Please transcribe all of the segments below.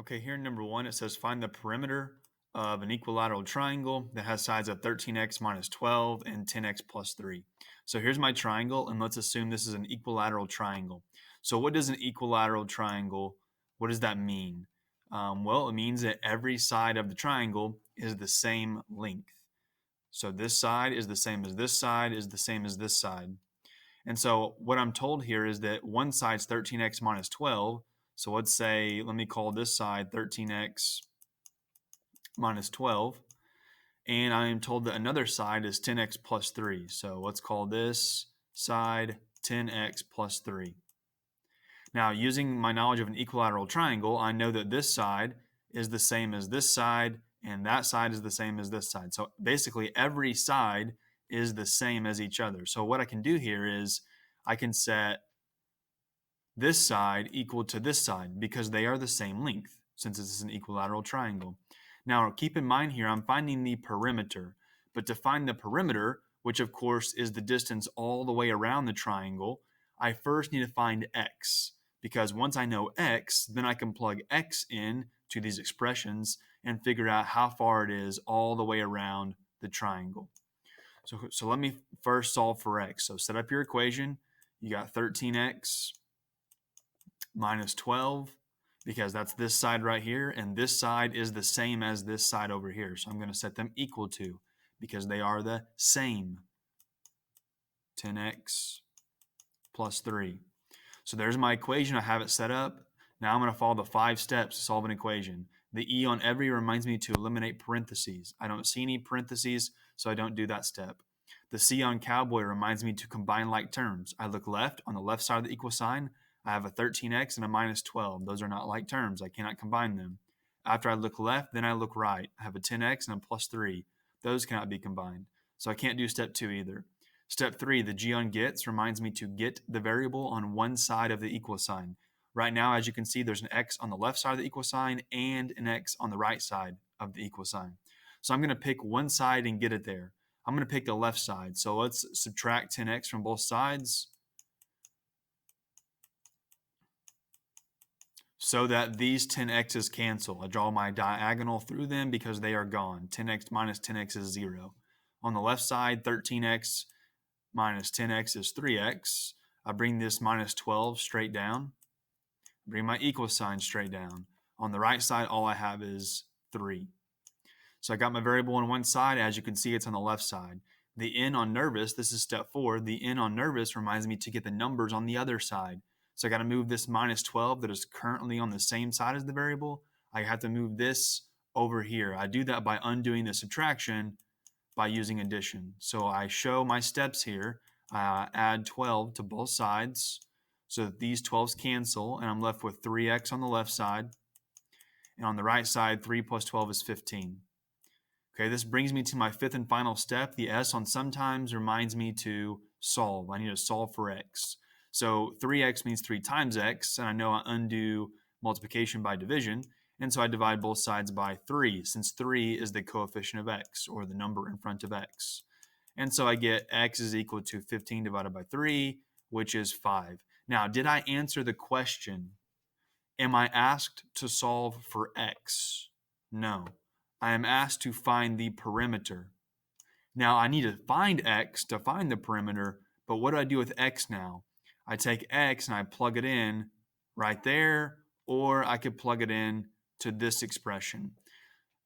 Okay, here in number one, it says find the perimeter of an equilateral triangle that has sides of 13x minus 12 and 10x plus 3. So here's my triangle, and let's assume this is an equilateral triangle. So what does an equilateral triangle, what does that mean? Well, it means that every side of the triangle is the same length. So this side is the same as this side is the same as this side. And so what I'm told here is that one side's 13x minus 12. So let's say, let me call this side 13x minus 12. And I am told that another side is 10x plus 3. So let's call this side 10x plus 3. Now, using my knowledge of an equilateral triangle, I know that this side is the same as this side, and that side is the same as this side. So basically, every side is the same as each other. So what I can do here is I can set this side equal to this side because they are the same length since this is an equilateral triangle. Now, keep in mind here, I'm finding the perimeter, but to find the perimeter, which of course is the distance all the way around the triangle, I first need to find x, because once I know x, then I can plug x in to these expressions and figure out how far it is all the way around the triangle. So let me first solve for x. So set up your equation. You got 13x minus 12 because that's this side right here, and this side is the same as this side over here. So I'm going to set them equal to because they are the same. 10x plus 3. So there's my equation. I have it set up. Now I'm going to follow the 5 steps to solve an equation. The E on every reminds me to eliminate parentheses. I don't see any parentheses, so I don't do that step. The C on cowboy reminds me to combine like terms. I look left. On the left side of the equal sign, I have a 13x and a minus 12. Those are not like terms. I cannot combine them. After I look left, then I look right. I have a 10x and a plus 3. Those cannot be combined. So I can't do step 2 either. Step 3, the G on gets reminds me to get the variable on one side of the equal sign. Right now, as you can see, there's an x on the left side of the equal sign and an x on the right side of the equal sign. So I'm going to pick one side and get it there. I'm going to pick the left side. So let's subtract 10x from both sides so that these 10x's cancel. I draw my diagonal through them because they are gone. 10x minus 10x is 0. On the left side, 13x minus 10x is 3x. I bring this minus 12 straight down. Bring my equal sign straight down. On the right side, all I have is 3. So I got my variable on one side. As you can see, it's on the left side. The n on nervous, this is step 4. The n on nervous reminds me to get the numbers on the other side. So I got to move this minus 12 that is currently on the same side as the variable. I have to move this over here. I do that by undoing the subtraction by using addition. So I show my steps here. I add 12 to both sides so that these 12s cancel, and I'm left with 3x on the left side. And on the right side, 3 plus 12 is 15. Okay, this brings me to my 5th and final step. The S on sometimes reminds me to solve. I need to solve for x. So 3x means 3 times x, and I know I undo multiplication by division, and so I divide both sides by 3, since 3 is the coefficient of x, or the number in front of x. And so I get x is equal to 15 divided by 3, which is 5. Now, did I answer the question? Am I asked to solve for x? No. I am asked to find the perimeter. Now, I need to find x to find the perimeter, but what do I do with x now? I take x and I plug it in right there, or I could plug it in to this expression.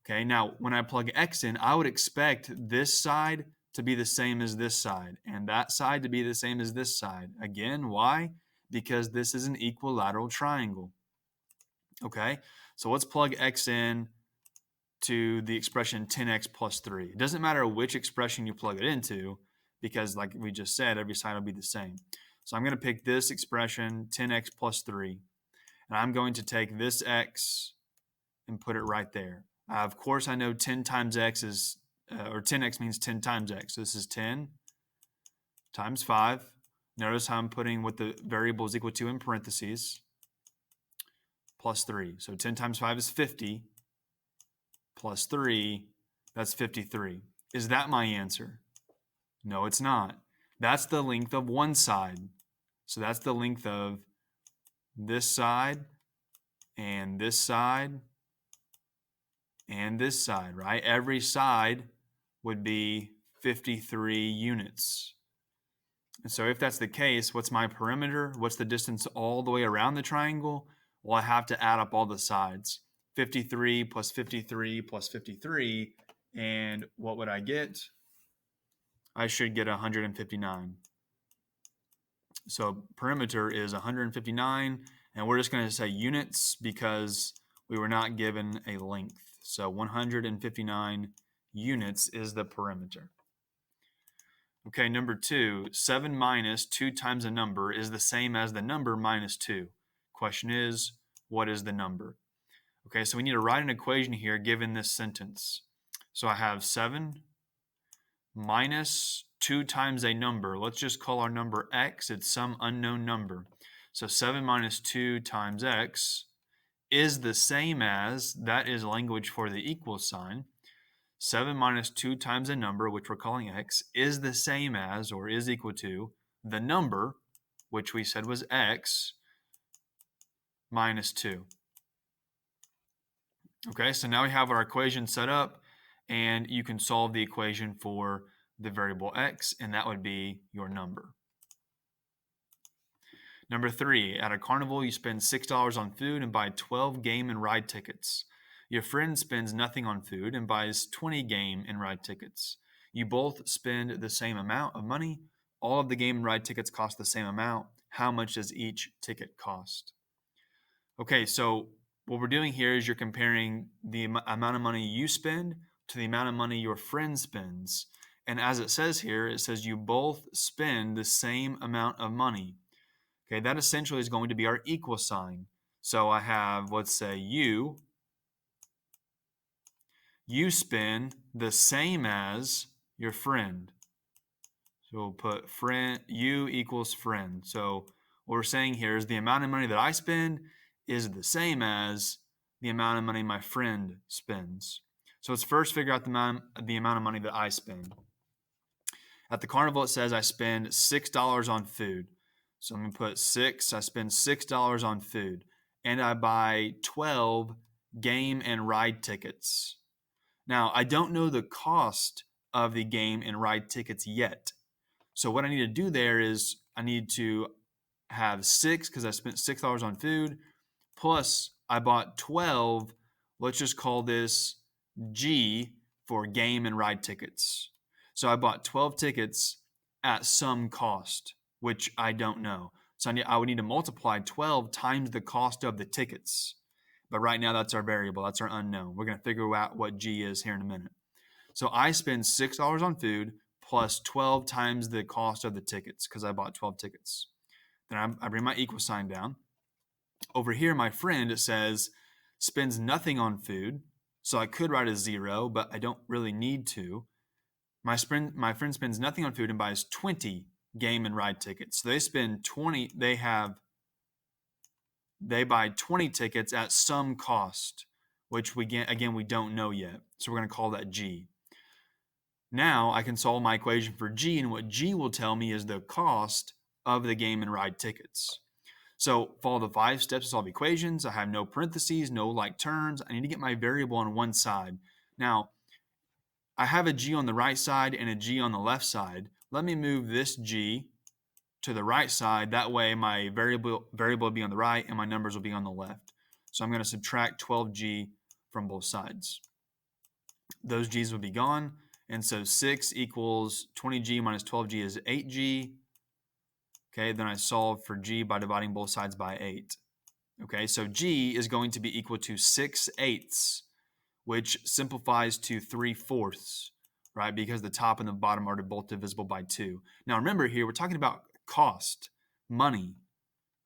Okay, now when I plug x in, I would expect this side to be the same as this side, and that side to be the same as this side. Again, why? Because this is an equilateral triangle. Okay, so let's plug x in to the expression 10x plus 3. It doesn't matter which expression you plug it into because, like we just said, every side will be the same. So I'm going to pick this expression, 10x plus 3, and I'm going to take this x and put it right there. Of course, I know 10 times x is, or 10x means 10 times x. So this is 10 times 5. Notice how I'm putting what the variable is equal to in parentheses, plus 3. So 10 times 5 is 50. Plus 3, that's 53. Is that my answer? No, it's not. That's the length of one side. So that's the length of this side and this side, and this side, right? Every side would be 53 units. And so if that's the case, what's my perimeter? What's the distance all the way around the triangle? Well, I have to add up all the sides. 53 plus 53 plus 53. And what would I get? I should get 159. So perimeter is 159. And we're just going to say units because we were not given a length. So 159 units is the perimeter. Okay, number 2, 7 minus 2 times a number is the same as the number minus 2. Question is, what is the number? Okay, so we need to write an equation here given this sentence. So I have 7 minus 2 times a number. Let's just call our number x. It's some unknown number. So 7 minus 2 times x is the same as, that is language for the equal sign. 7 minus 2 times a number, which we're calling x, is the same as, or is equal to, the number, which we said was x, minus 2. Okay, so now we have our equation set up, and you can solve the equation for the variable x, and that would be your number. Number 3, at a carnival, you spend $6 on food and buy 12 game and ride tickets. Your friend spends nothing on food and buys 20 game and ride tickets. You both spend the same amount of money. All of the game and ride tickets cost the same amount. How much does each ticket cost? Okay, so what we're doing here is you're comparing the amount of money you spend to the amount of money your friend spends. And as it says here, it says you both spend the same amount of money. Okay, that essentially is going to be our equal sign. So I have, let's say, you spend the same as your friend. So we'll put friend, you equals friend. So what we're saying here is the amount of money that I spend is the same as the amount of money my friend spends. So let's first figure out the amount of money that I spend. At the carnival, it says I spend $6 on food. So I'm going to put 6. I spend $6 on food. And I buy 12 game and ride tickets. Now, I don't know the cost of the game and ride tickets yet. So what I need to do there is I need to have 6 because I spent $6 on food. Plus, I bought 12. Let's just call this G for game and ride tickets. So I bought 12 tickets at some cost, which I don't know. So I would need to multiply 12 times the cost of the tickets. But right now, that's our variable. That's our unknown. We're going to figure out what G is here in a minute. So I spend $6 on food plus 12 times the cost of the tickets because I bought 12 tickets. Then I bring my equal sign down. Over here, my friend, it says, spends nothing on food. So I could write a 0, but I don't really need to. My friend spends nothing on food and buys 20 game and ride tickets. So they spend 20. They buy 20 tickets at some cost, which we don't know yet. So we're going to call that G. Now I can solve my equation for G, and what G will tell me is the cost of the game and ride tickets. So follow the 5 steps to solve equations. I have no parentheses, no like terms. I need to get my variable on one side. Now, I have a G on the right side and a G on the left side. Let me move this G to the right side. That way my variable will be on the right and my numbers will be on the left. So I'm going to subtract 12G from both sides. Those G's will be gone. And so 6 equals 20G minus 12G is 8G. Okay, then I solve for G by dividing both sides by 8. Okay, so G is going to be equal to 6/8, which simplifies to 3/4, right? Because the top and the bottom are both divisible by 2. Now remember here, we're talking about cost, money,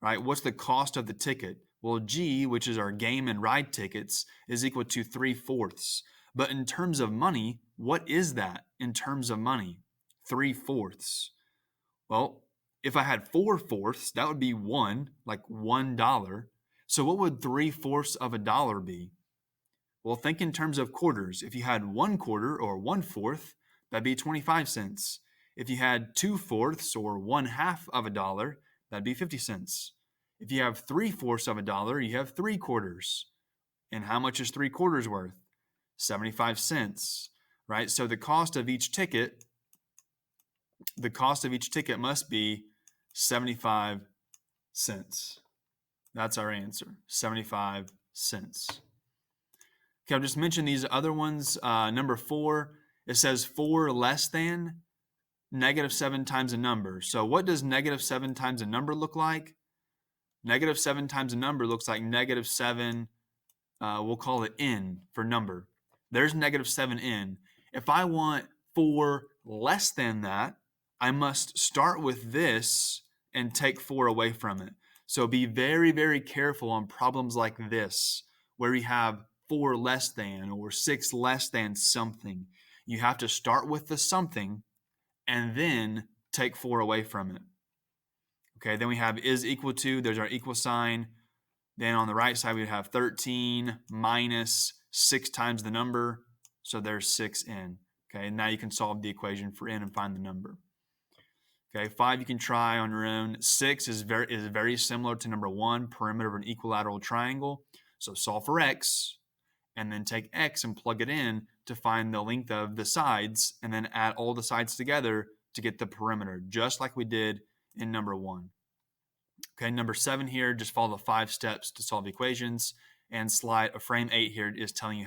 right? What's the cost of the ticket? Well, G, which is our game and ride tickets, is equal to 3/4. But in terms of money, what is that in terms of money? 3/4. Well, if I had 4/4, that would be like $1. So what would 3/4 of a dollar be? Well, think in terms of quarters. If you had 1/4 or 1/4, that'd be 25 cents. If you had 2/4 or 1/2 of a dollar, that'd be 50 cents. If you have 3/4 of a dollar, you have 3/4. And how much is 3/4 worth? 75 cents, right? So the cost of each ticket must be 75 cents. That's our answer, 75 cents. Okay, I'll just mention these other ones. Number 4, it says 4 less than -7 times a number. So what does -7 times a number look like? -7 times a number looks like -7, we'll call it n for number. There's -7n. If I want 4 less than that, I must start with this and take 4 away from it. So be very, very careful on problems like this, where you have 4 less than or 6 less than something. You have to start with the something and then take 4 away from it. Okay, then we have is equal to, there's our equal sign. Then on the right side, we would have 13 minus 6 times the number. So there's 6n. Okay, and now you can solve the equation for n and find the number. Okay, 5 you can try on your own. 6 is very similar to number 1, perimeter of an equilateral triangle. So solve for x, and then take x and plug it in to find the length of the sides, and then add all the sides together to get the perimeter, just like we did in number 1. Okay, number 7 here, just follow the 5 steps to solve equations, and frame 8 here is telling you how to